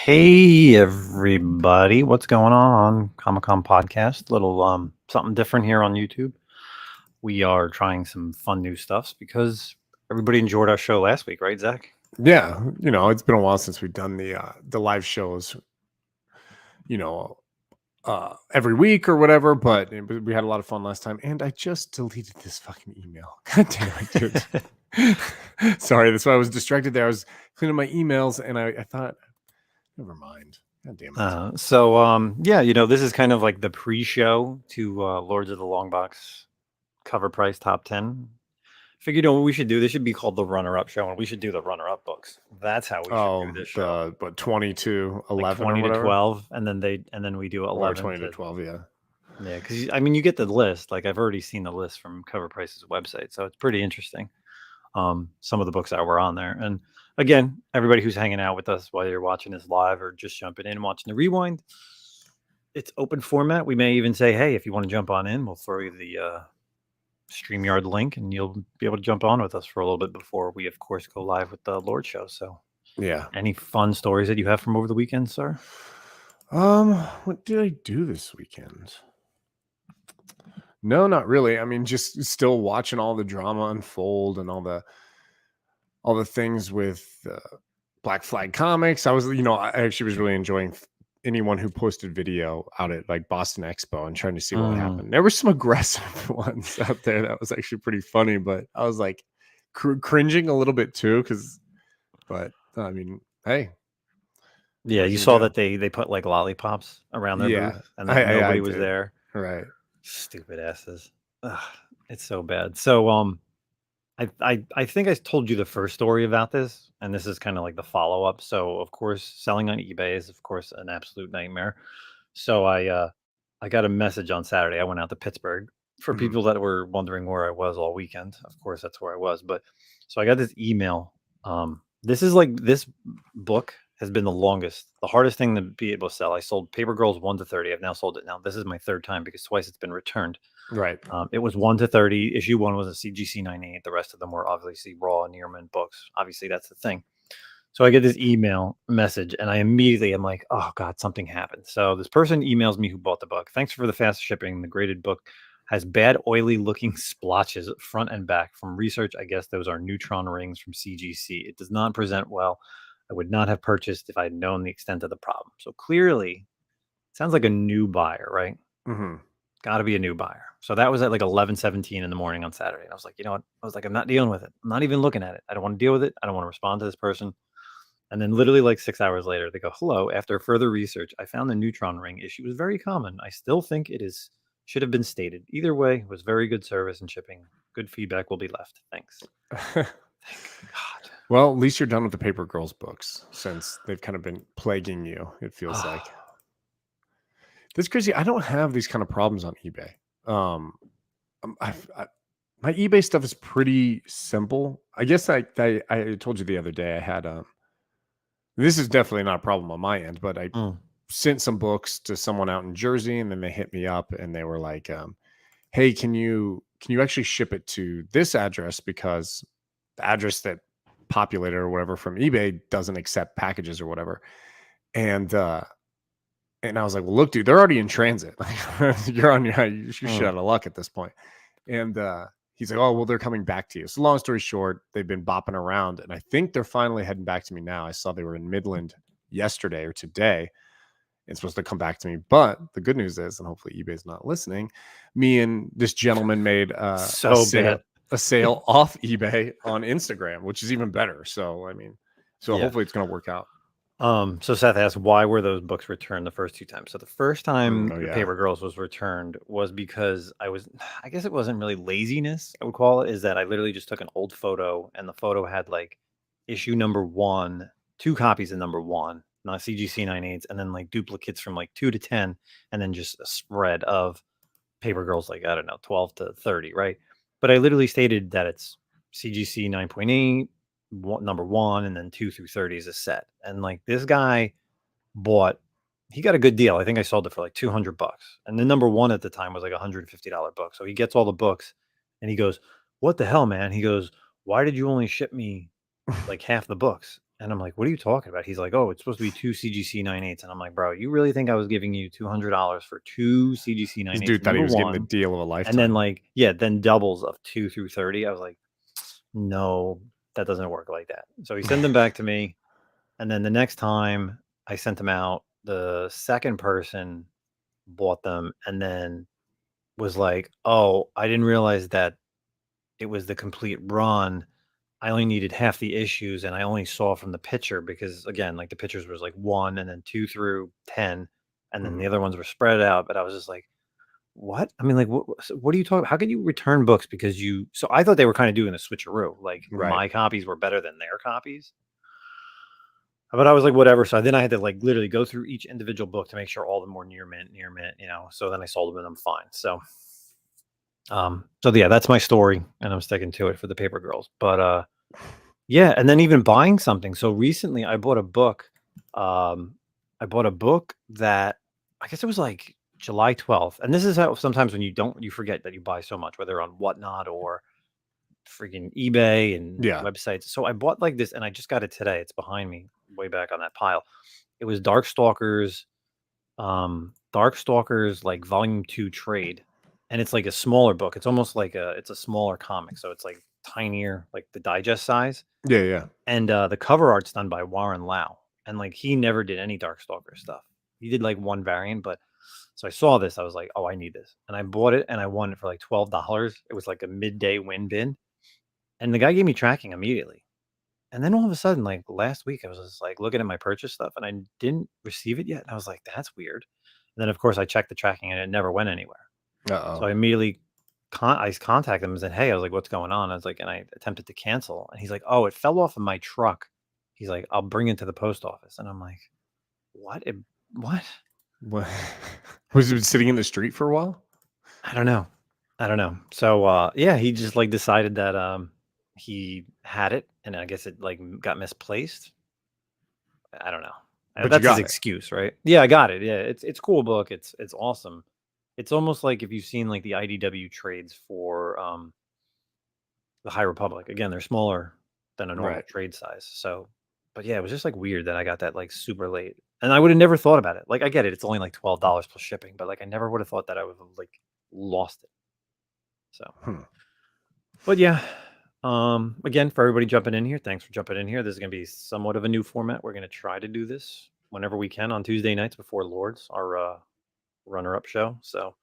Hey everybody, what's going on? ComicCom Podcast, little something different here on YouTube. We are trying some fun new stuffs because everybody enjoyed our show last week, right, Zach? Yeah, it's been a while since we've done the live shows, you know, every week or whatever, but we had a lot of fun last time. And I just deleted this fucking email. God damn it, dude. Sorry, that's why I was distracted there. I was cleaning my emails and I thought, never mind. God damn it. This is kind of like the pre-show to Lords of the Longbox cover price top 10. Figured, what we should do? This should be called the runner-up show, and we should do the runner-up books. That's how we should do this show. But 20 to 11 like 20 or whatever. to 12, and then we do 11 or 20 to 12, yeah. Yeah, because you get the list. Like I've already seen the list from Cover Price's website, so it's pretty interesting. Some of the books that were on there, and again, everybody who's hanging out with us, whether you're watching this live or just jumping in and watching the rewind, it's open format. We may even say, hey, if you want to jump on in, we'll throw you the StreamYard link, and you'll be able to jump on with us for a little bit before we, of course, go live with the Lord show. So, yeah. Any fun stories that you have from over the weekend, sir? What did I do this weekend? No, not really. I mean, just still watching all the drama unfold and all the things with Black Flag Comics. I actually was really enjoying anyone who posted video out at like Boston Expo and trying to see what happened. There were some aggressive ones out there that was actually pretty funny, but I was like cringing a little bit too, but I mean, hey. Yeah, you saw that they put like lollipops around their booth, and that nobody was there. Right. Stupid asses. Ugh, it's so bad. So I think I told you the first story about this, and this is kind of like the follow-up. So of course, selling on eBay is of course an absolute nightmare. So I got a message on Saturday. I went out to Pittsburgh. For people that were wondering where I was all weekend, of course that's where I was. But so I got this email. This book has been the hardest thing to be able to sell. I sold Paper Girls 1 to 30. I've now sold it. Now this is my third time because twice it's been returned. Right. It was 1 to 30. Issue 1 was a CGC 98. The rest of them were obviously raw Nearman books. Obviously, that's the thing. So I get this email message, and I immediately am like, oh, God, something happened. So this person emails me who bought the book. Thanks for the fast shipping. The graded book has bad, oily-looking splotches front and back. From research, I guess those are neutron rings from CGC. It does not present well. I would not have purchased if I had known the extent of the problem. So clearly, it sounds like a new buyer, right? Mm-hmm. Got to be a new buyer. So that was at like 11:17 in the morning on Saturday. And I was like, you know what? I was like, I'm not dealing with it. I'm not even looking at it. I don't want to deal with it. I don't want to respond to this person. And then literally like 6 hours later, they go, hello. After further research, I found the neutron ring issue was very common. I still think should have been stated. Either way, it was very good service and shipping. Good feedback will be left. Thanks. Thank God. Well, at least you're done with the Paper Girls books since they've kind of been plaguing you, it feels like. That's crazy. I don't have these kind of problems on eBay. My eBay stuff is pretty simple. I guess I told you the other day I had this is definitely not a problem on my end, but I sent some books to someone out in Jersey, and then they hit me up and they were like, hey, can you actually ship it to this address, because the address that populated or whatever from eBay doesn't accept packages or whatever. And I was like, well, look, dude, they're already in transit. You're shit out of luck at this point. And he's like, oh, well, they're coming back to you. So long story short, they've been bopping around, and I think they're finally heading back to me now. I saw they were in Midland yesterday or today. It's supposed to come back to me. But the good news is, and hopefully eBay's not listening, me and this gentleman made a sale off eBay on Instagram, which is even better. So, hopefully it's going to work out. So Seth asked, why were those books returned the first two times? So the first time the Paper Girls was returned was because I guess it wasn't really laziness, I would call it, is that I literally just took an old photo, and the photo had like issue number 1, 2 copies of number 1, not CGC 98s, and then like duplicates from like 2 to 10, and then just a spread of Paper Girls, like, I don't know, 12 to 30, right? But I literally stated that it's CGC 9.8, number 1, and then 2 through 30 is a set. And like this guy he got a good deal. I think I sold it for like $200, and the number 1 at the time was like $150 book. So he gets all the books, and he goes, what the hell, man? He goes, why did you only ship me like half the books? And I'm like, what are you talking about? He's like, oh, it's supposed to be 2 CGC 9/8. And I'm like, bro, you really think I was giving you $200 for 2 CGC 9/8? This dude thought he was getting the deal of a lifetime. And then then doubles of 2 through 30. I was like, no, that doesn't work like that. So he sent them back to me. And then the next time I sent them out, the second person bought them and then was like, oh, I didn't realize that it was the complete run. I only needed half the issues and I only saw from the picture because again, like the pictures was like 1 and then 2 through 10 and then the other ones were spread out, but I was just like, what? I mean, like, what are you talking about? How can you return books because so I thought they were kind of doing a switcheroo, like my copies were better than their copies. But I was like, whatever. So then I had to like literally go through each individual book to make sure all of them were near mint, so then I sold them and I'm fine. So yeah, that's my story and I'm sticking to it for the Paper Girls. But yeah, and then even buying something. So recently I bought a book. I bought a book that I guess it was like July 12th. And this is how sometimes when you forget that you buy so much, whether on Whatnot or freaking eBay and websites. So I bought like this and I just got it today. It's behind me, way back on that pile. It was Darkstalkers like volume 2 trade. And it's like a smaller book. It's almost like it's a smaller comic. So it's like tinier, like the digest size. Yeah. And the cover art's done by Warren Lau. And like he never did any Darkstalker stuff. He did like one variant, but so I saw this. I was like, oh, I need this. And I bought it and I won it for like $12. It was like a midday win bin. And the guy gave me tracking immediately. And then all of a sudden, like last week, I was just like looking at my purchase stuff and I didn't receive it yet. And I was like, that's weird. And then, of course, I checked the tracking and it never went anywhere. So I immediately I contacted him and said, hey, I was like, what's going on? I was like, and I attempted to cancel. And he's like, oh, it fell off of my truck. He's like, I'll bring it to the post office. And I'm like, what? What? Was it sitting in the street for a while? I don't know. So yeah, he just like decided that he had it and I guess it like got misplaced. I don't know. But that's his excuse, right? Yeah, I got it. Yeah, it's cool book. It's awesome. It's almost like if you've seen like the IDW trades for the High Republic. Again, they're smaller than a normal trade size. So, but yeah, it was just like weird that I got that like super late. And I would have never thought about it. Like I get it, it's only like $12 plus shipping, but like I never would have thought that I would have like lost it. So but yeah. Again, for everybody jumping in here, thanks for jumping in here. This is gonna be somewhat of a new format. We're gonna try to do this whenever we can on Tuesday nights before Lords, our runner-up show. So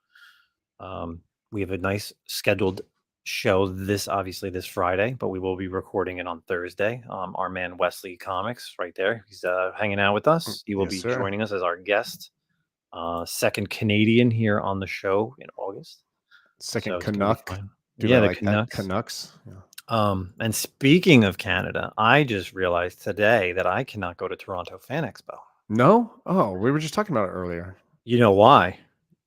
we have a nice scheduled show this Friday, but we will be recording it on Thursday. Our man Wesley Comics right there, he's hanging out with us. He will be joining us as our guest, second Canadian here on the show in August. Second Canuck. Yeah, the Canucks. Yeah. And speaking of Canada, I just realized today that I cannot go to Toronto Fan Expo. No? Oh, we were just talking about it earlier. You know why?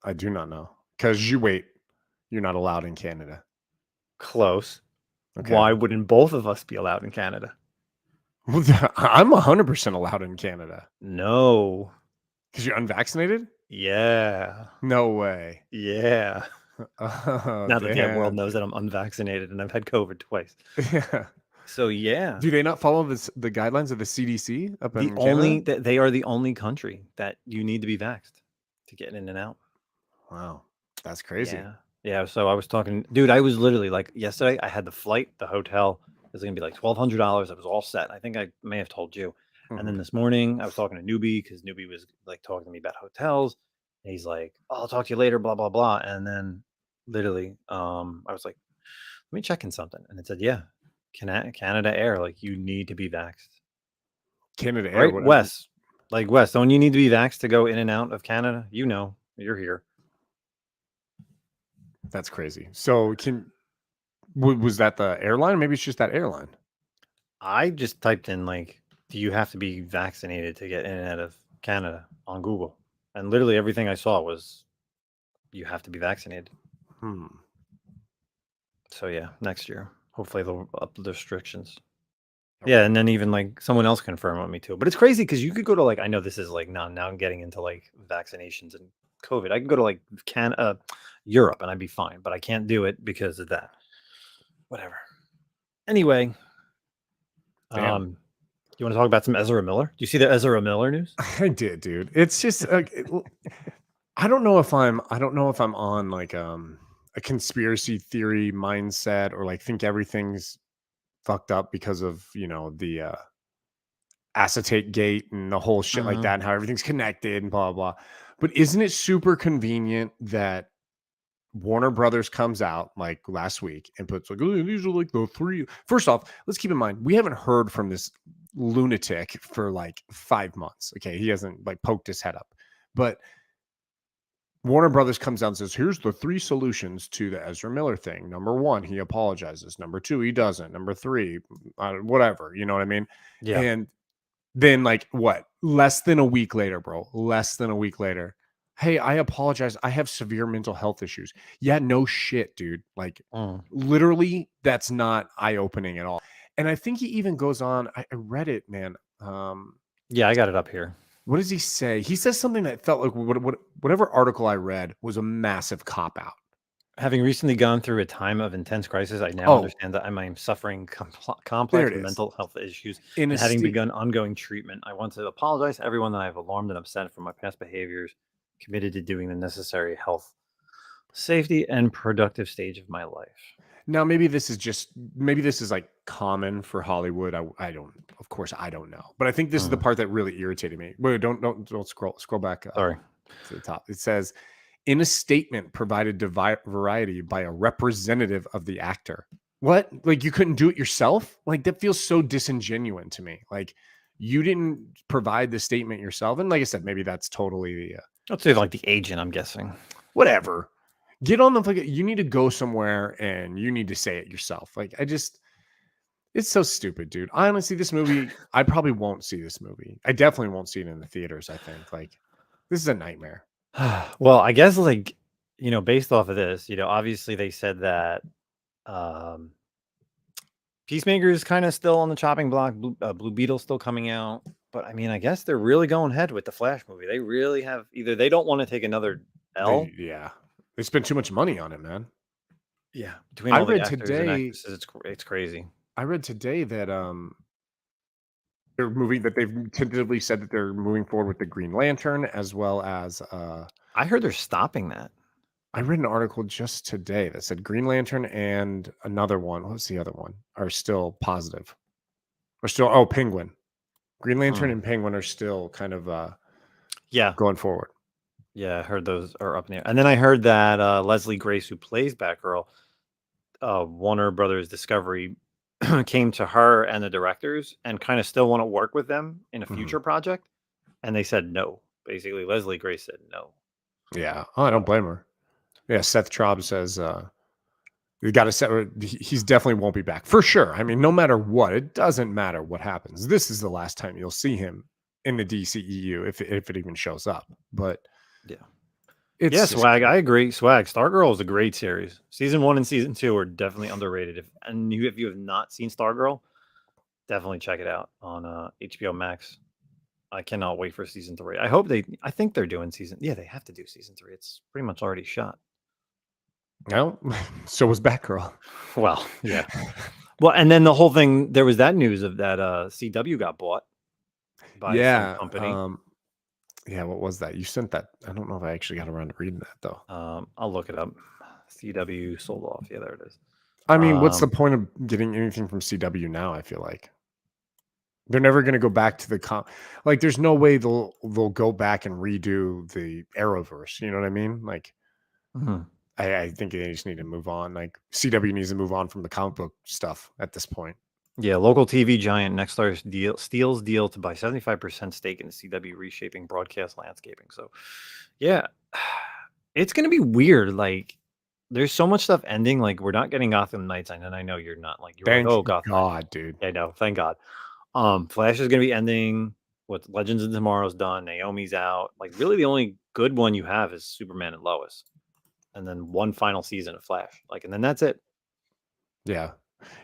I do not know. Because you're not allowed in Canada. Close. Okay. Why wouldn't both of us be allowed in Canada? I'm 100% allowed in Canada. No. Because you're unvaccinated? Yeah. No way. Yeah. Now that the world knows that I'm unvaccinated and I've had COVID twice. Yeah. So yeah. Do they not follow the guidelines of the CDC up in Canada? They are the only country that you need to be vaxxed to get in and out. Wow. That's crazy. Yeah. So I was talking, dude, I was literally like yesterday, I had the flight, the hotel was going to be like $1,200. I was all set. I think I may have told you. And then this morning I was talking to Newbie because Newbie was like talking to me about hotels. And he's like, oh, I'll talk to you later, blah, blah, blah. And then literally, I was like, let me check in something. And it said, yeah, Canada Air, like you need to be vaxxed. Canada Air, right? Wes, don't you need to be vaxxed to go in and out of Canada? You know, you're here. That's crazy. So was that the airline? Maybe it's just that airline. I just typed in like, do you have to be vaccinated to get in and out of Canada on Google? And literally everything I saw was you have to be vaccinated. So yeah, next year, hopefully they'll up the restrictions. Okay. Yeah, and then even like someone else confirmed with me too. But it's crazy because you could go to like, I know this is like now I'm getting into like vaccinations and COVID. I can go to like Europe and I'd be fine, but I can't do it because of that. Whatever. Anyway, You want to talk about some Ezra Miller? Do you see the Ezra Miller news? I did, dude. It's just I don't know if I'm on like a conspiracy theory mindset or like think everything's fucked up because of, the acetate gate and the whole shit like that and how everything's connected and blah blah. But isn't it super convenient that Warner Brothers comes out like last week and puts like, oh, these are like the three. First off, let's keep in mind, we haven't heard from this lunatic for like 5 months. Okay. He hasn't like poked his head up, but Warner Brothers comes out and says, here's the 3 solutions to the Ezra Miller thing. Number 1, he apologizes. Number 2, he doesn't. Number 3, whatever. You know what I mean? Yeah. And then like what? Less than a week later, bro. Less than a week later. Hey, I apologize. I have severe mental health issues. Yeah, no shit, dude. Like literally, that's not eye-opening at all. And I think he even goes on. I read it, man. Yeah, I got it up here. What does he say? He says something that felt like whatever article I read was a massive cop-out. Having recently gone through a time of intense crisis, I now understand that I am suffering complex mental health issues. And having begun ongoing treatment, I want to apologize to everyone that I have alarmed and upset for my past behaviors, committed to doing the necessary health, safety, and productive stage of my life. Now, maybe this is like common for Hollywood. I don't, of course, I don't know, but I think this is the part that really irritated me. Wait, don't scroll back. Sorry, to the top. It says, in a statement provided to Variety by a representative of the actor. What? Like you couldn't do it yourself? Like that feels so disingenuous to me. Like you didn't provide the statement yourself. And like I said, maybe that's totally the. Let's say like the agent. I'm guessing. Whatever. Get on the. You need to go somewhere and you need to say it yourself. Like it's so stupid, dude. Honestly, this movie, I probably won't see this movie. I definitely won't see it in the theaters. I think like this is a nightmare. Well, I guess like, based off of this, obviously they said that Peacemaker is kind of still on the chopping block. Blue Beetle's still coming out. But I mean, I guess they're really going ahead with the Flash movie. They really have either they don't want to take another L. They spend too much money on it, man. Yeah. Between all the actors and actresses, it's crazy. I read today that they're moving, that they've tentatively said that they're moving forward with the Green Lantern as well as I heard they're stopping that. I read an article just today that said Green Lantern and another one, what's the other one, are still positive. Or still Penguin. Green Lantern and Penguin are still kind of going forward. Yeah, I heard those are up in the air. And then I heard that Leslie Grace, who plays Batgirl, Warner Brothers Discovery came to her and the directors and kind of still want to work with them in a future project. And they said no. Basically, Leslie Grace said no. Yeah. Oh, I don't blame her. Yeah, Seth Traub says we got to set. He's definitely won't be back for sure. I mean, no matter what, it doesn't matter what happens. This is the last time you'll see him in the DCEU if it even shows up. But yeah, Swag. I agree. Swag. Stargirl is a great series. Season 1 and season 2 are definitely underrated. If you have not seen Stargirl, definitely check it out on HBO Max. I cannot wait for season 3. I think they're doing season. Yeah, they have to do season 3. It's pretty much already shot. No, so was Batgirl. Well, yeah. Well, and then the whole thing, there was that news of that CW got bought by some company. Yeah, what was that? You sent that. I don't know if I actually got around to reading that though. I'll look it up. CW sold off. Yeah, there it is. I mean, what's the point of getting anything from CW now? I feel like they're never going to go back to the like. There's no way they'll go back and redo the Arrowverse. You know what I mean? Like, I think they just need to move on. Like CW needs to move on from the comic book stuff at this point. Yeah, local TV giant Nexstar steals deal to buy 75% stake in the CW, reshaping broadcast landscaping. So, yeah, it's going to be weird. Like, there's so much stuff ending. Like, we're not getting Gotham Knights. And I know you're not. Like, thank Gotham God, Knights. Dude. I know. Thank God. Flash is going to be ending. What Legends of Tomorrow's done. Naomi's out. Like, really, the only good one you have is Superman and Lois, and then one final season of Flash. Like, and then that's it. Yeah.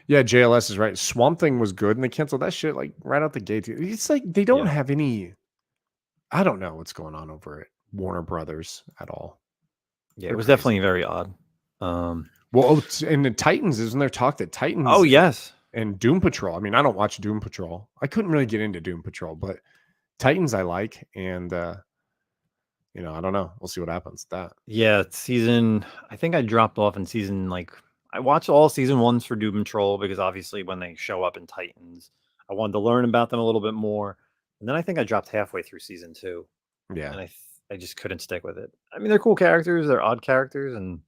Yeah, JLS is right. Swamp Thing was good, and they canceled that shit like right out the gate. It's like they don't have any. I don't know what's going on over at Warner Brothers at all. Yeah, it was definitely very odd. Well, and the Titans, isn't there talk that Titans? Oh yes, And Doom Patrol. I mean, I don't watch Doom Patrol. I couldn't really get into Doom Patrol, but Titans I like, and I don't know. We'll see what happens with that. Yeah, I think I dropped off in season, like, I watched all season 1s for Doom Patrol because obviously when they show up in Titans, I wanted to learn about them a little bit more. And then I think I dropped halfway through season 2, Yeah. and I just couldn't stick with it. I mean, they're cool characters, they're odd characters, and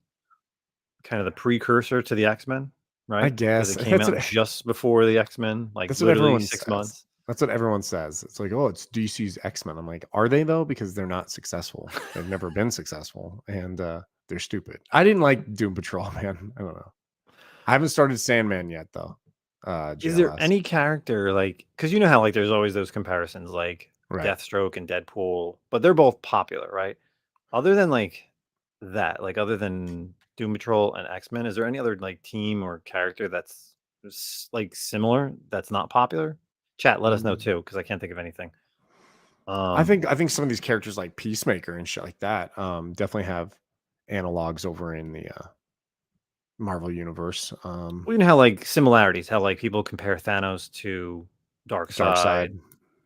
kind of the precursor to the X-Men, I right? Because guess it came out just before the X-Men, like that's what literally everyone 6 says. months. That's what everyone says. It's like, oh, it's DC's X-Men. I'm like, are they though? Because they're not successful. They've never been successful, and they're stupid. I didn't like Doom Patrol, man. I don't know. I haven't started Sandman yet, though. Is there JLS. any character, like, because you know how, like, there's always those comparisons, like Right. Deathstroke and Deadpool, but they're both popular, right? Other than like that, like other than Doom Patrol and X-Men, is there any other like team or character that's like similar that's not popular? Chat, let us know too, because I can't think of anything. I think some of these characters like Peacemaker and shit like that definitely have analogs over in the Marvel universe. well, you know how like similarities, how like people compare Thanos to Darkseid,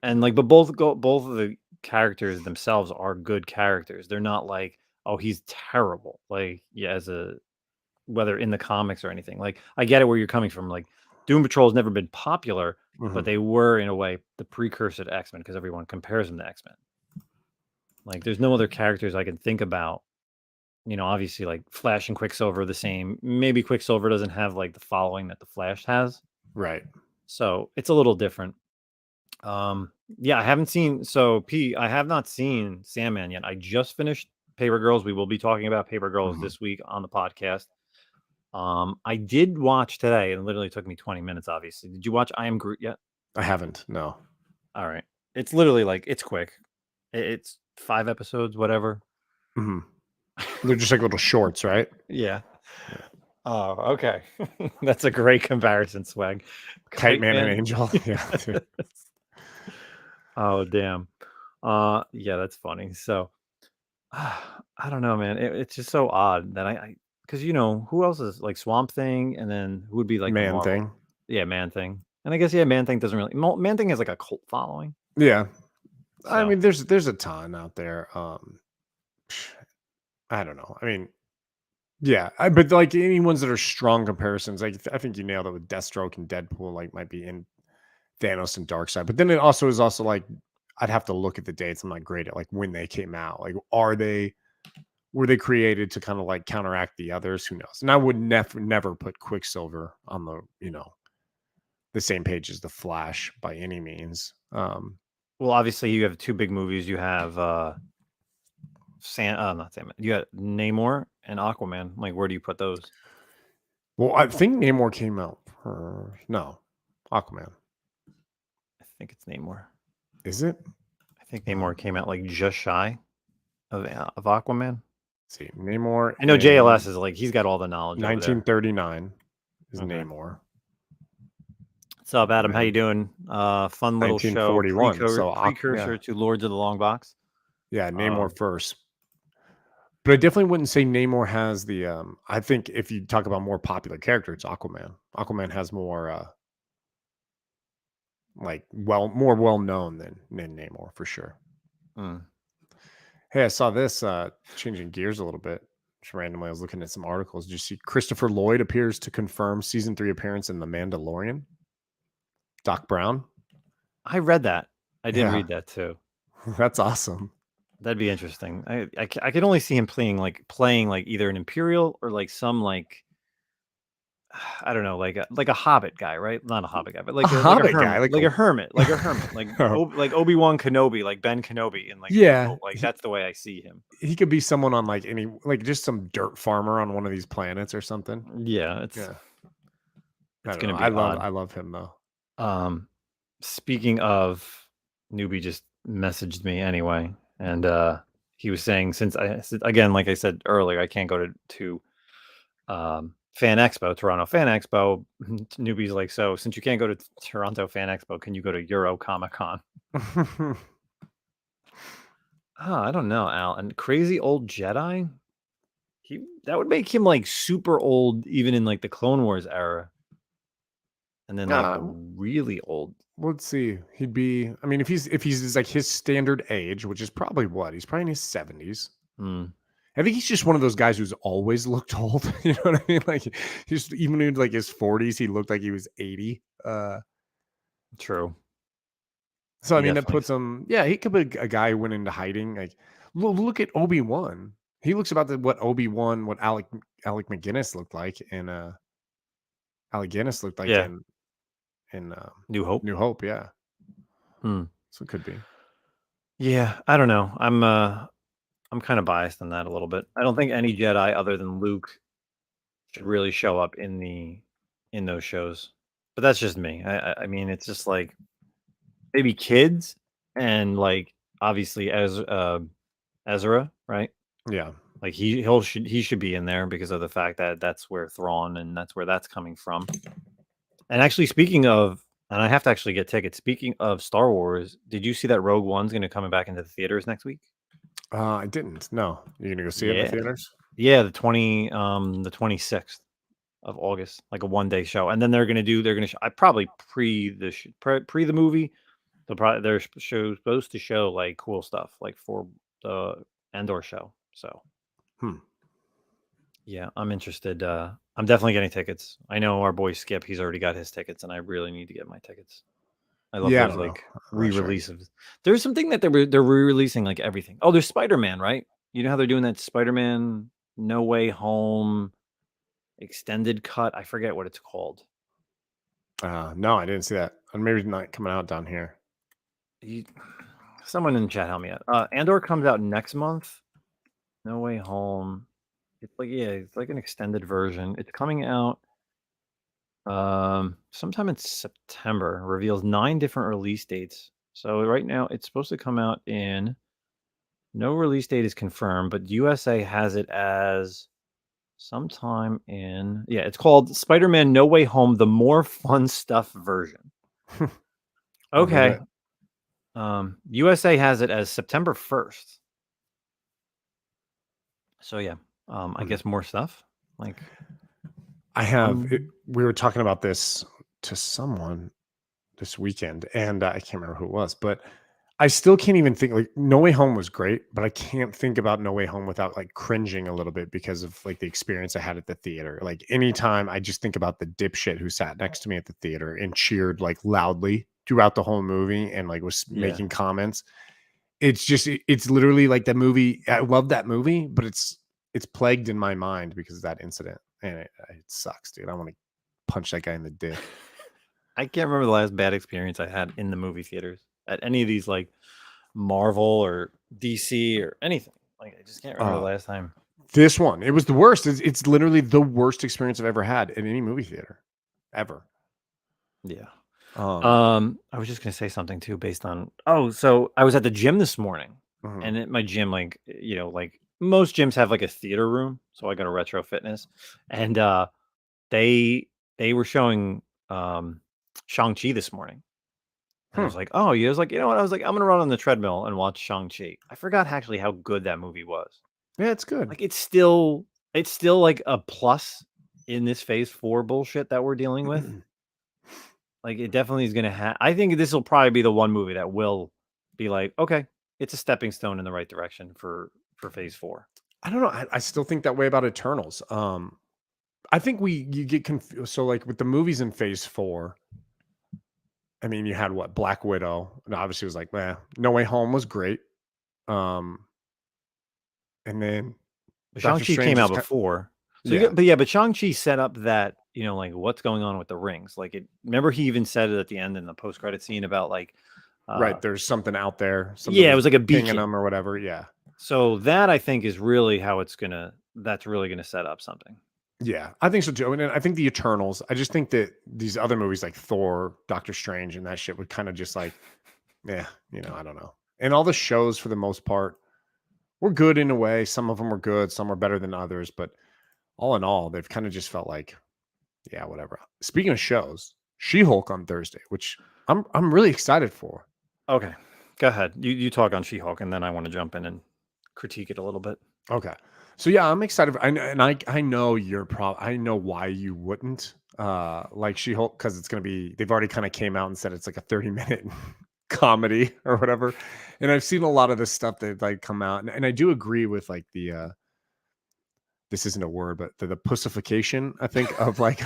and like, but both of the characters themselves are good characters. They're not like, oh, he's terrible. Like, yeah, whether in the comics or anything. Like, I get it where you're coming from. Like, Doom Patrol has never been popular, but they were in a way the precursor to X-Men because everyone compares them to X-Men. Like, there's no other characters I can think about. You know, obviously, like Flash and Quicksilver are the same. Maybe Quicksilver doesn't have like the following that the Flash has, Right. so it's a little different. Yeah, I haven't seen. So P, I have not seen Sandman yet. I just finished Paper Girls. We will be talking about Paper Girls this week on the podcast. I did watch today, and it literally took me 20 minutes. Obviously, did you watch I Am Groot yet? I haven't. No. All right, it's literally like, it's quick. It's 5 episodes, whatever. They're just like little shorts, right? Yeah. Oh, okay. That's a great comparison, Swag. Kite Man and Angel. Yeah. Oh, damn. Yeah, that's funny. So, I don't know, man. It's just so odd that because who else is like Swamp Thing, and then who would be like the Man Marvel? Thing. Yeah, Man Thing. And I guess Man Thing doesn't really. Man Thing has like a cult following. Yeah. So. I mean, there's a ton out there. I don't know. I mean, yeah, but like any ones that are strong comparisons, like I think you nailed it with Deathstroke and Deadpool, like might be in Thanos and Darkseid. But then it also is also like I'd have to look at the dates. I'm not great at like when they came out. Like, were they created to kind of like counteract the others? Who knows? And I would never put Quicksilver on the same page as the Flash by any means. Well, obviously you have 2 big movies. You have not Sandman. You got Namor and Aquaman. Like, where do you put those? Well, I think Namor came out no, Aquaman. I think it's Namor. Is it? I think Namor came out like just shy of Aquaman. Let's see, Namor. I know JLS is like, he's got all the knowledge. 1939 is Namor. What's up, Adam? How you doing? Fun little show. Precursor to Lords of the Long Box. Yeah, Namor first. But I definitely wouldn't say Namor has the. I think if you talk about more popular character, it's Aquaman. Aquaman has more, more well known than Namor for sure. Hey, I saw this. Changing gears a little bit. Just randomly, I was looking at some articles. Did you see Christopher Lloyd appears to confirm season 3 appearance in The Mandalorian? Doc Brown. I read that. I did read that too. That's awesome. That'd be interesting. I could only see him playing like either an Imperial or like some like, I don't know, like a Hobbit guy, right? Not a Hobbit guy, but like a Hobbit guy, like a hermit, like like Obi-Wan Kenobi, like Ben Kenobi, and like that's the way I see him. He could be someone on like just some dirt farmer on one of these planets or something. Yeah, it's gonna be. I love him though. Speaking of, Newbie just messaged me anyway, and he was saying, since again, like I said earlier, I can't go to Toronto Fan Expo. Newbie's like, so since you can't go to Toronto Fan Expo, can you go to Euro Comic-Con? I don't know, Al. And Crazy Old Jedi, that would make him like super old, even in like the Clone Wars era. And then like the really old. Let's see. He'd be. I mean, if he's like his standard age, which is probably what he's probably in his 70s. I think he's just one of those guys who's always looked old. You know what I mean? Like he's even in like his 40s, he looked like he was 80. True. So I mean, that puts him. Yeah, he could be a guy who went into hiding. Like look at Obi-Wan. He looks about what Obi-Wan, what Alec McGinnis looked like, and Alec Guinness looked like in New Hope. New Hope, yeah. So it could be. Yeah, I don't know. I'm kind of biased on that a little bit. I don't think any Jedi other than Luke should really show up in those shows. But that's just me. I mean, it's just like maybe kids and like obviously as Ezra, right? Yeah. Like he should be in there because of the fact that that's where Thrawn and that's where that's coming from. And actually, speaking of, and I have to actually get tickets. Speaking of Star Wars, did you see that Rogue One's going to come back into the theaters next week? I didn't. No, you're gonna go see it in the theaters? Yeah, the 26th of August, like a 1-day show, and then they're gonna show. I probably pre the movie. They're supposed to show like cool stuff, like for the Andor show. So, yeah, I'm interested. I'm definitely getting tickets. I know our boy Skip; he's already got his tickets, and I really need to get my tickets. I love those like re-releases. Sure. There's something that they're re-releasing like everything. Oh, there's Spider-Man, right? You know how they're doing that Spider-Man No Way Home extended cut? I forget what it's called. No, I didn't see that. Maybe it's not coming out down here. Someone in the chat help me out. Andor comes out next month. No Way Home. It's like an extended version. It's coming out sometime in September. Reveals 9 different release dates. So right now it's supposed to come out in, no release date is confirmed, but USA has it as sometime in, it's called Spider-Man No Way Home, the more fun stuff version. Okay. USA has it as September 1st. So yeah, I guess more stuff. Like I have, we were talking about this to someone this weekend, and I can't remember who it was, but I still can't even think, like, No Way Home was great, but I can't think about No Way Home without like cringing a little bit because of like the experience I had at the theater. Like anytime I just think about the dipshit who sat next to me at the theater and cheered like loudly throughout the whole movie and like was making comments. It's literally like the movie. I love that movie, but it's plagued in my mind because of that incident. And it sucks, dude. I want to punch that guy in the dick. I can't remember the last bad experience I had in the movie theaters at any of these like Marvel or DC or anything. Like I just can't remember the last time. This one, it was the worst. It's literally the worst experience I've ever had in any movie theater, ever. Yeah. I was just gonna say something too, based on. So I was at the gym this morning, and at my gym, like like most gyms have like a theater room. So I go to Retro Fitness, and they were showing Shang-Chi this morning. And I was like, oh, yeah. I was like, you know what? I was like, I'm gonna run on the treadmill and watch Shang-Chi. I forgot actually how good that movie was. Yeah, it's good. Like it's still like a plus in this phase 4 bullshit that we're dealing with. Like it definitely is gonna have. I think this will probably be the one movie that will be like, okay, it's a stepping stone in the right direction for phase 4. I don't know. I still think that way about Eternals. I think you get confused. So like with the movies in phase 4, I mean, you had what? Black Widow, and obviously it was like, No Way Home was great. And then Shang-Chi came out before. So but Shang-Chi set up that, like what's going on with the rings. Like remember he even said it at the end in the post-credit scene about like right, there's something out there. It was like a beacon them or whatever. Yeah. So that I think is really how that's really gonna set up something. Yeah, I think so too. And I think the Eternals, I just think that these other movies like Thor, Doctor Strange, and that shit would kind of just like, I don't know. And all the shows for the most part were good in a way. Some of them were good, some were better than others, but all in all, they've kind of just felt like, yeah, whatever. Speaking of shows, She-Hulk on Thursday, which I'm really excited for. Okay, go ahead. You talk on She-Hulk, and then I want to jump in and critique it a little bit. Okay. So yeah, I'm excited. I know you're I know why you wouldn't. like She-Hulk, because it's going to be, they've already kind of came out and said it's like a 30-minute comedy or whatever. And I've seen a lot of this stuff that like come out, and I do agree with like the this isn't a word, but the pussification, I think, of like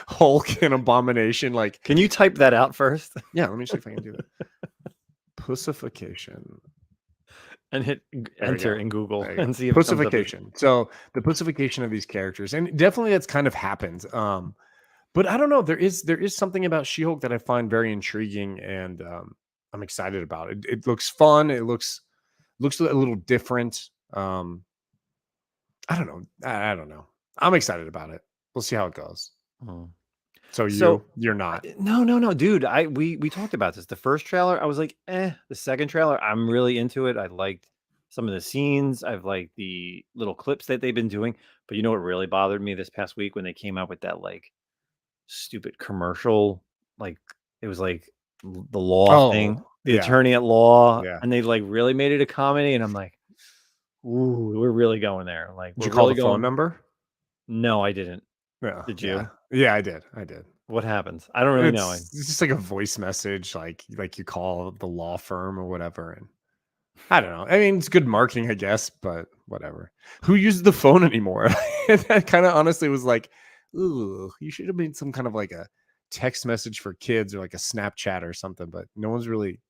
Hulk and Abomination. Like, can you type that out first? Yeah, let me see if I can do that. Pussification. And hit enter in Google and see if pussification. So the pussification of these characters, and definitely that's kind of happened. But I don't know. There is something about She-Hulk that I find very intriguing, and I'm excited about it. It looks fun. It looks a little different. I don't know. I don't know. I'm excited about it. We'll see how it goes. So you're not. No, dude. We talked about this. The first trailer, I was like, The second trailer, I'm really into it. I liked some of the scenes. I've liked the little clips that they've been doing. But you know what really bothered me this past week when they came out with that like stupid commercial, like it was like the law thing, the attorney at law, and they like really made it a comedy, and I'm like, ooh, we're really going there. Like, did you call the phone number? No, I didn't. Yeah. Did you? Yeah, I did. What happens? I don't really know. It's just like a voice message, like you call the law firm or whatever, and I don't know. I mean, it's good marketing, I guess, but whatever. Who uses the phone anymore? That kind of honestly was like, ooh, you should have made some kind of like a text message for kids or like a Snapchat or something, but no one's really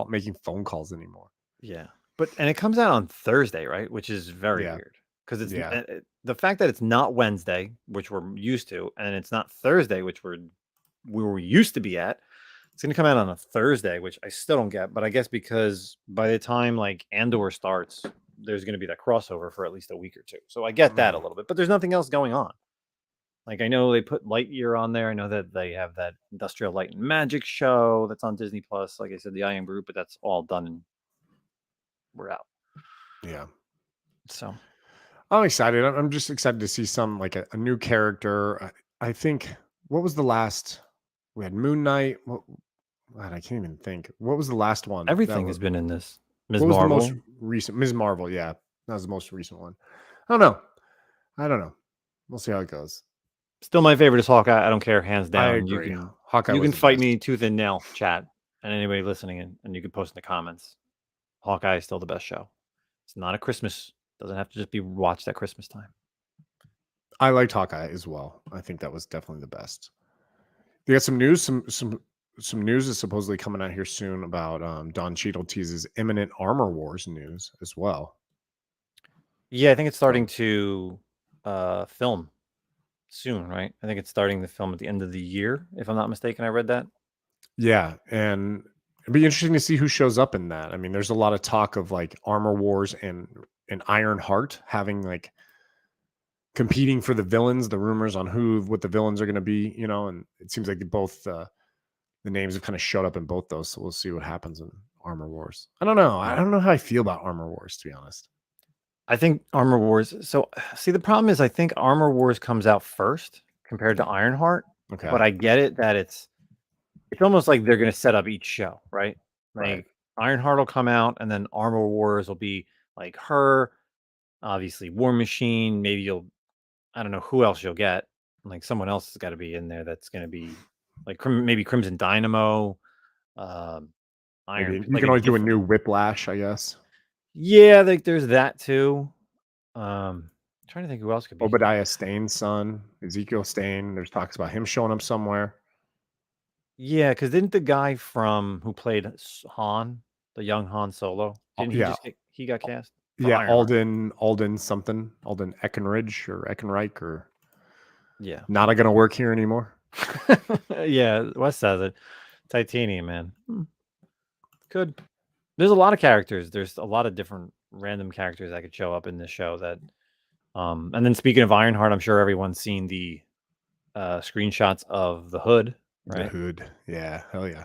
making phone calls anymore. Yeah. And it comes out on Thursday, right? Which is very weird because it's the fact that it's not Wednesday, which we're used to, and it's not Thursday, which we were used to be at. It's going to come out on a Thursday, which I still don't get, but I guess because by the time like Andor starts, there's going to be that crossover for at least a week or two. So I get that a little bit, but there's nothing else going on. Like, I know they put Lightyear on there. I know that they have that Industrial Light and Magic show that's on Disney Plus. Like I said, the I Am Group, but that's all done and we're out. Yeah. So I'm excited. I'm just excited to see some like a new character. I think, what was the last? We had Moon Knight. I can't even think. What was the last one? Everything has been in this. Ms. Marvel. What was the most recent? Ms. Marvel. Yeah, that was the most recent one. I don't know. We'll see how it goes. Still, my favorite is Hawkeye. I don't care, hands down. I agree. You can fight me tooth and nail, chat, and anybody listening, and you can post in the comments. Hawkeye is still the best show. It's not a Christmas. Doesn't have to just be watched at Christmas time. I liked Hawkeye as well. I think that was definitely the best. You got some news. Some news is supposedly coming out here soon about Don Cheadle teases imminent Armor Wars news as well. Yeah, I think it's starting to film soon, right? I think it's starting to film at the end of the year, if I'm not mistaken. I read that. Yeah, and it'd be interesting to see who shows up in that. I mean, there's a lot of talk of like Armor Wars and Iron Heart having like competing for the villains, the rumors on what the villains are going to be, and it seems like both the names have kind of showed up in both those. So we'll see what happens in Armor Wars. I don't know. I don't know how I feel about Armor Wars, to be honest. I think Armor Wars. So see, the problem is I think Armor Wars comes out first compared to Ironheart. Okay. But I get it that it's almost like they're going to set up each show, right? Like Ironheart will come out and then Armor Wars will be like her, obviously War Machine. Maybe I don't know who else you'll get. Like someone else has got to be in there. That's going to be like maybe Crimson Dynamo. Iron. You can always do a new Whiplash, I guess. Yeah, like there's that too. Trying to think who else could be. Obadiah Stane's son, Ezekiel Stane. There's talks about him showing up somewhere. Yeah, because didn't the guy who played Han, the young Han Solo, he got cast? Yeah, Alden something, Alden Eckenridge or Eckenreich or not gonna work here anymore. Yeah, Wes says it. Titanium, man. Good. There's a lot of characters. There's a lot of different random characters that could show up in this show. That, and then speaking of Ironheart, I'm sure everyone's seen the screenshots of the Hood. Right? The Hood, yeah, hell yeah.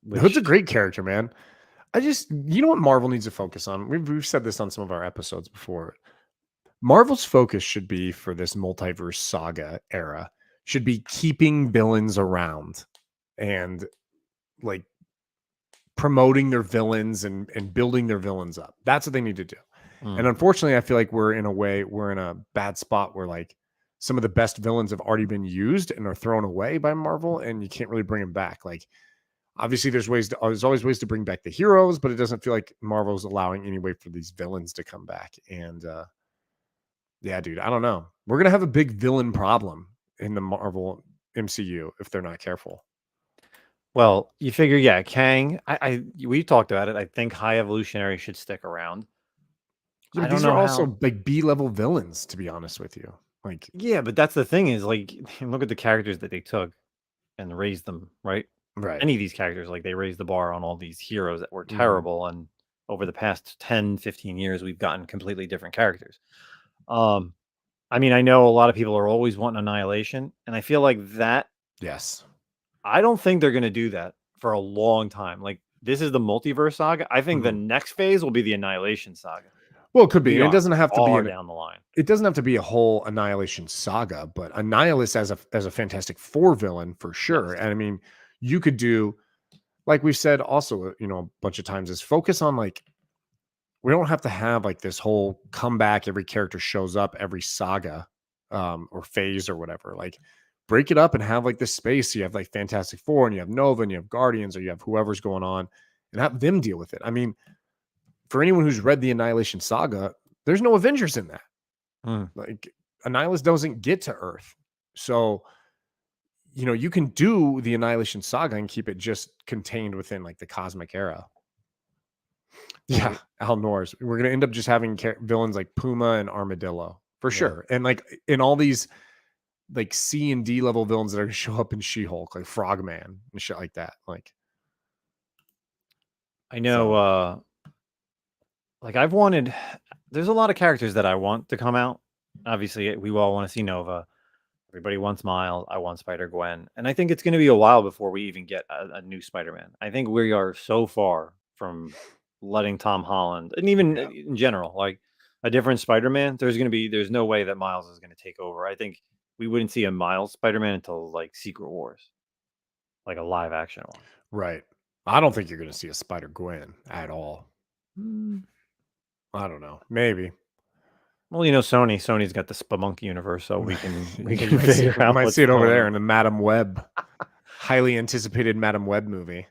The Hood's a great character, man. You know what Marvel needs to focus on? We've said this on some of our episodes before. Marvel's focus should be for this multiverse saga era should be keeping villains around and like promoting their villains and building their villains up. That's what they need to do. And unfortunately, I feel like we're in a bad spot where like some of the best villains have already been used and are thrown away by Marvel, and you can't really bring them back. Like, obviously, there's always ways to bring back the heroes, but it doesn't feel like Marvel's allowing any way for these villains to come back. And yeah, dude, I don't know. We're gonna have a big villain problem in the Marvel MCU if they're not careful. Well, you figure, yeah, Kang. We talked about it. I think High Evolutionary should stick around. Yeah, but these are also like B-level villains, to be honest with you. Like, yeah, but that's the thing is, like, look at the characters that they took and raised them, right? right. Any of these characters, like, they raised the bar on all these heroes that were terrible, and over the past 10, 15 years, we've gotten completely different characters. I mean, I know a lot of people are always wanting Annihilation, and I feel like that. Yes. I don't think they're going to do that for a long time. Like, this is the multiverse saga. I think the next phase will be the Annihilation saga. Well, it could be. It doesn't have to be down the line. It doesn't have to be a whole Annihilation saga, but Annihilus as a Fantastic Four villain for sure. Yes. And I mean, you could do, like we've said also, you know, a bunch of times, is focus on, like, we don't have to have like this whole comeback, every character shows up every saga or phase or whatever. Like, break it up and have like this space. So you have like Fantastic Four and you have Nova and you have Guardians, or you have whoever's going on, and have them deal with it. I mean, for anyone who's read the Annihilation saga, there's no Avengers in that. Like, Annihilus doesn't get to Earth. So, you know, you can do the Annihilation saga and keep it just contained within like the cosmic era. Yeah, Al Nor's. We're going to end up just having villains like Puma and Armadillo for sure. And like in all these like C and D level villains that are going to show up in She-Hulk, like Frogman and shit like that. Like, I know, like, there's a lot of characters that I want to come out. Obviously, we all want to see Nova. Everybody wants Miles. I want Spider-Gwen. And I think it's going to be a while before we even get a new Spider-Man. I think we are so far from letting Tom Holland, and even in general, like, a different Spider-Man. There's no way that Miles is going to take over. I think we wouldn't see a Miles Spider-Man until like Secret Wars, like a live action one. Right. I don't think you're going to see a Spider-Gwen at all. I don't know. Maybe. Well, you know, Sony's got the Spelunky universe, so we can figure out. Might see it over there in the Madam Web, highly anticipated Madam Web movie.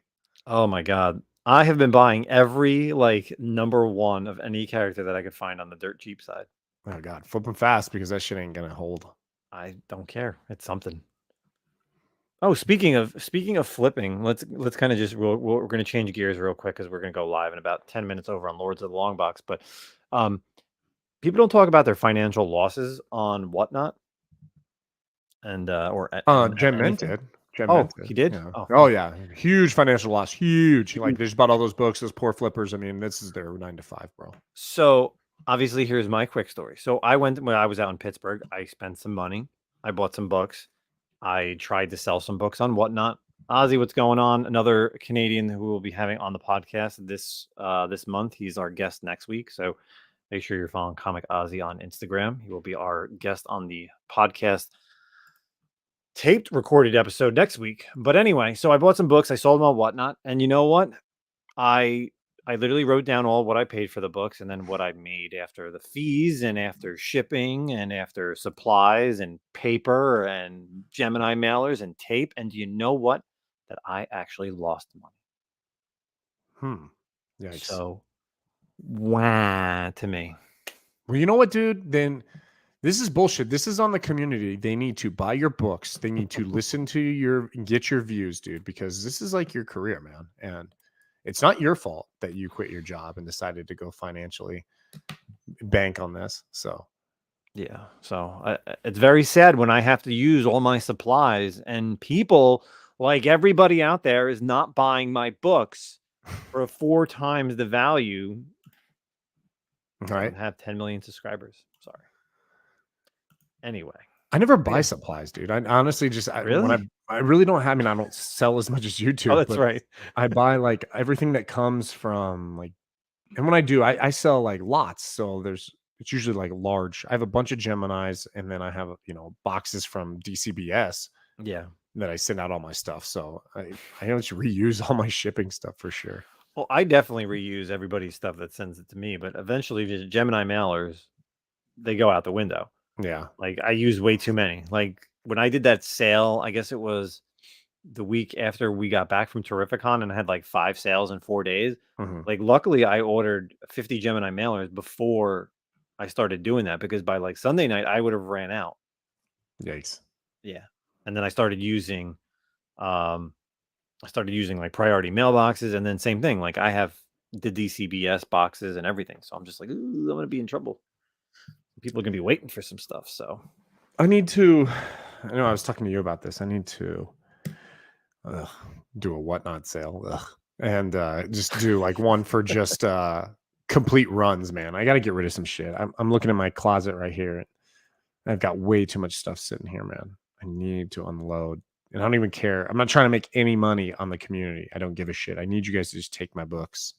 Oh my God. I have been buying every like #1 of any character that I could find on the dirt cheap side. Oh God, flip them fast because that shit ain't gonna hold. I don't care. It's something. Oh, speaking of flipping, let's kind of just we're going to change gears real quick because we're going to go live in about 10 minutes over on Lords of the Long Box. But people don't talk about their financial losses on Whatnot, and Jen Mint did. He did. Yeah. Oh yeah, huge financial loss. Huge. Like, they just bought all those books. Those poor flippers. I mean, this is their 9 to 5, bro. So obviously, here's my quick story. So when I was out in Pittsburgh, I spent some money. I bought some books. I tried to sell some books on Whatnot. Ozzy, what's going on? Another Canadian who we'll be having on the podcast this month. He's our guest next week. So make sure you're following Comic Ozzy on Instagram. He will be our guest on the podcast recorded episode next week. But anyway, so I bought some books. I sold them on Whatnot. And you know what? I literally wrote down all what I paid for the books and then what I made after the fees and after shipping and after supplies and paper and Gemini mailers and tape. And do you know what? That I actually lost money. Yikes. So, wah to me. Well, you know what, dude? Then this is bullshit. This is on the community. They need to buy your books. They need to listen to get your views, dude, because this is like your career, man. And it's not your fault that you quit your job and decided to go financially bank on this. So, yeah. So it's very sad when I have to use all my supplies, and people, like everybody out there, is not buying my books for 4 times the value. Right. I have 10 million subscribers. Sorry. Anyway. I never buy supplies, dude. I honestly just really? I really don't have. I mean, I don't sell as much as you do. Oh, that's right. I buy like everything that comes from like, and when I do, I sell like lots. So it's usually like large. I have a bunch of Geminis, and then I have boxes from DCBS. Yeah, that I send out all my stuff. So I just reuse all my shipping stuff for sure. Well, I definitely reuse everybody's stuff that sends it to me, but eventually the Gemini mailers, they go out the window. Yeah. Like I use way too many. Like when I did that sale, I guess it was the week after we got back from Terrificon and I had like 5 sales in 4 days. Like luckily I ordered 50 Gemini mailers before I started doing that, because by like Sunday night I would have ran out. Yikes. Yeah. And then I started using like priority mailboxes, and then same thing. Like I have the DCBS boxes and everything. So I'm just like, ooh, I'm gonna be in trouble. People are gonna be waiting for some stuff. So I need to. I know I was talking to you about this. I need to do a Whatnot sale and just do like one for just complete runs, man. I got to get rid of some shit. I'm looking at my closet right here. I've got way too much stuff sitting here, man. I need to unload. And I don't even care. I'm not trying to make any money on the community. I don't give a shit. I need you guys to just take my books.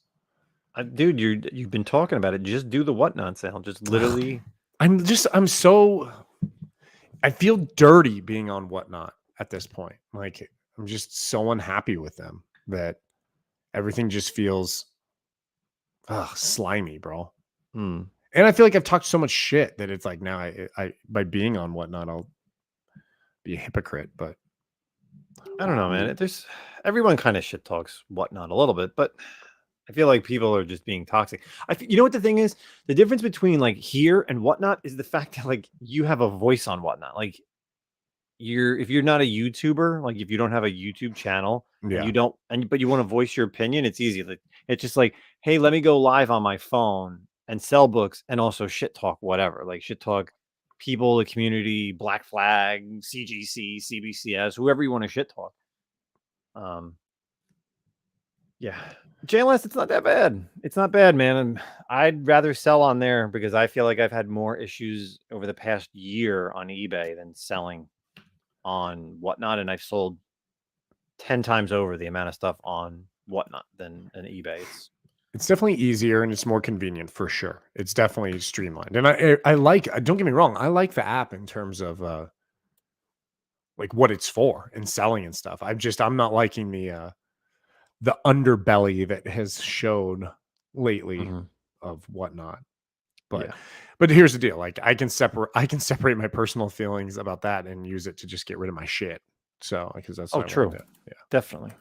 Dude, you've been talking about it. Just do the Whatnot sale. Just literally. I feel dirty being on Whatnot at this point. Like I'm just so unhappy with them that everything just feels slimy, bro. And I feel like I've talked so much shit that it's like now I by being on Whatnot, I'll be a hypocrite. But I don't know, man. Everyone kind of shit talks Whatnot a little bit, but I feel like people are just being toxic. You know what the thing is? The difference between like here and Whatnot is the fact that like you have a voice on Whatnot. Like if you're not a YouTuber, like if you don't have a YouTube channel, but you want to voice your opinion, it's easy. Like it's just like, hey, let me go live on my phone and sell books and also shit talk whatever. Like shit talk people, the community, Black Flag, CGC, CBCS, whoever you want to shit talk. Yeah. JLS, it's not that bad. It's not bad, man. And I'd rather sell on there because I feel like I've had more issues over the past year on eBay than selling on Whatnot. And I've sold 10 times over the amount of stuff on Whatnot than an eBay. It's definitely easier and it's more convenient for sure. It's definitely streamlined. And I like, don't get me wrong, I like the app in terms of like what it's for and selling and stuff. I'm not liking the underbelly that has shown lately of Whatnot. But here's the deal. Like I can separate my personal feelings about that and use it to just get rid of my shit. So because that's true. Yeah, definitely.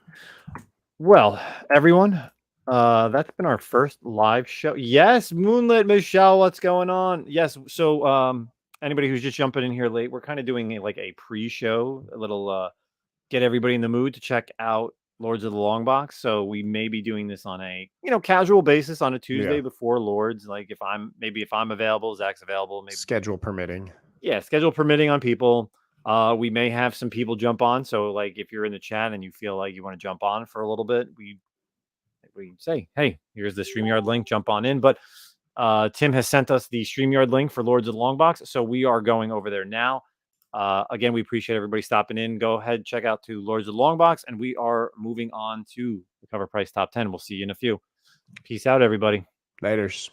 Well, everyone, that's been our first live show. Yes, Moonlit Michelle, what's going on? Yes, so anybody who's just jumping in here late, we're kind of doing a pre-show, a little get everybody in the mood to check out Lords of the Long Box. So we may be doing this on a casual basis on a Tuesday before Lords. Like if I'm available, Zach's available, maybe schedule permitting. Yeah, schedule permitting on people. We may have some people jump on. So like if you're in the chat and you feel like you want to jump on for a little bit, we say, hey, here's the StreamYard link, jump on in. But Tim has sent us the StreamYard link for Lords of the Long Box. So we are going over there now. Again, we appreciate everybody stopping in. Go ahead, check out to Lords of the Long Box, and we are moving on to the Cover Price Top 10. We'll see you in a few. Peace out, everybody. Laters.